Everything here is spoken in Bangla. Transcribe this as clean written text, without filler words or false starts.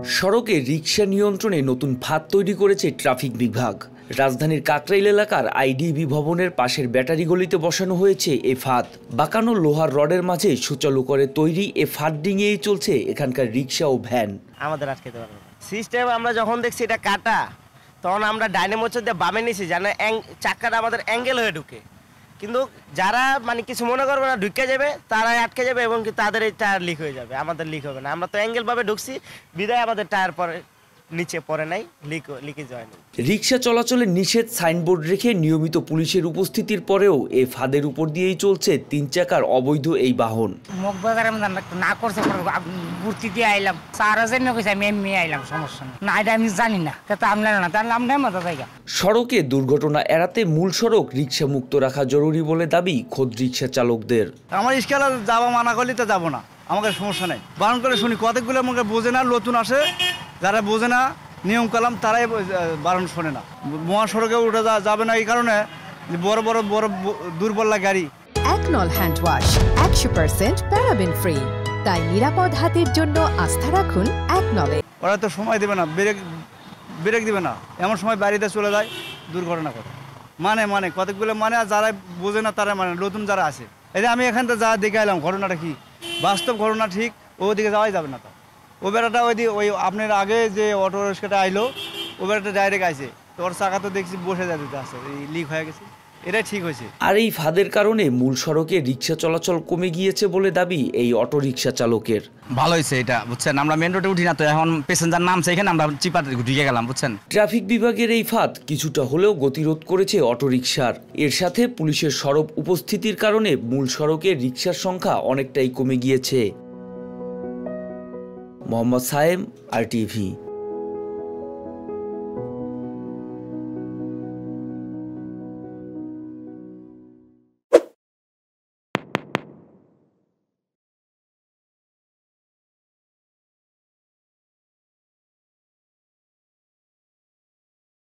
সড়কে রিকশা নিয়ন্ত্রণে নতুন ফাঁদ তৈরি করেছে ট্রাফিক বিভাগ। রাজধানীর কাকরাইল এলাকার আইডিবি ভবনের পাশের ব্যাটারি গলিতে বসানো হয়েছে এ ফাঁদ। বাঁকানো লোহার রডের মাঝে সুচালু করে তৈরি এ ফাঁদ ডিঙিয়েই চলছে এখানকার রিকশা ও ভ্যান। আমাদের আটকাতে পারবে সিস্টেম আমরা যখন দেখছি এটা কাটা, তখন আমরা ডাইনামোর দিয়ে বামে নিছি যেন চাকাটা আমাদের অ্যাঙ্গেল হয়ে ঢুকে, কিন্তু যারা মানে কিছু মনে করবে না ঢুকে যাবে তারাই আটকে যাবে এবং কি তাদের এই টায়ার লিক হয়ে যাবে, আমাদের লিক হবে না। আমরা তো অ্যাঙ্গেল ভাবে ঢুকছি বিদায় আমাদের টায়ার পরে নিচে পড়ে নাই, লিকেজ হয়নি। রিকশা চলাচলের নিষেধ সাইনবোর্ড রেখে নিয়মিত পুলিশের উপস্থিতির পরেও এ ফাঁদের উপর দিয়েই চলছে 3 চাকার অবৈধ এই বাহন। মগবাজারে না করছে ঘুরতে দিয়ে আইলাম, সারা জন্য কইছে আমি এমনি আইলাম, সমস্যা না এটা আমি জানি না, তা আমরা না তাহলে আমরা মতো জায়গা। সড়কে দুর্ঘটনা এড়াতে মূল সড়ক রিকশা মুক্ত রাখা জরুরি বলে দাবি খোদ রিকশা চালকদের। আমার স্কেলে যাওয়া মানা করলে তো যাবো না, আমাকে সমস্যা নেই, বারণ করে শুনি কতগুলো আমাকে বোঝে না, নতুন আসে যারা বোঝে না নিয়ম কালাম তারাই বারণ শোনে না। মহাসড়কে উঠে যাবে না এই কারণে বড় বড় দুর্বল গাড়ি। একনল হ্যান্ড ওয়াশ 100% প্যারাবেন ফ্রি, তাই নিরাপদ হাতের জন্য আস্থা রাখুন একনলে। ওরা তো সময় দেবে না, ব্রেক দিবে না, এমন সময় বাড়িতে চলে যায় দুর্ঘটনা করে। মানে কতগুলো আর যারা বোঝে না তারা নতুন যারা আছে। এই যে আমি এখান থেকে যা দেখে এলাম ঘটনাটা কি বাস্তব ঘটনা, ঠিক ওদিকে যাওয়াই যাবে না। তো ও বেড়াটা ওই আপনার আগে যে অটো রিক্সাটা আইলো ও বেড়াটা ডাইরেক্ট আইছে, তো ওর চাকা তো দেখছি বসে যেতে আছে, লিক হয়ে গেছে, এটাই ঠিক হয়েছে। আর এই ফাঁদের কারণে মূল সড়কে রিকশা চলাচল কমে গিয়েছে বলে দাবি এই অটো রিকশা চালকের। ভালো হয়েছে এটা, বুঝছেন, আমরা মেন রোডে উঠি না, তো এখন প্যাসেঞ্জার নামছে এখানে আমরা চিপাতে ঢুকে গেলাম, বুঝছেন। ট্রাফিক বিভাগের এই ফাঁদ কিছুটা হলেও গতিরোধ করেছে অটো রিকশার। এর সাথে পুলিশের সরব উপস্থিতির কারণে মূল সড়কে রিকশার সংখ্যা অনেকটাই কমে গিয়েছে। মোহাম্মদ সায়েম, RTV।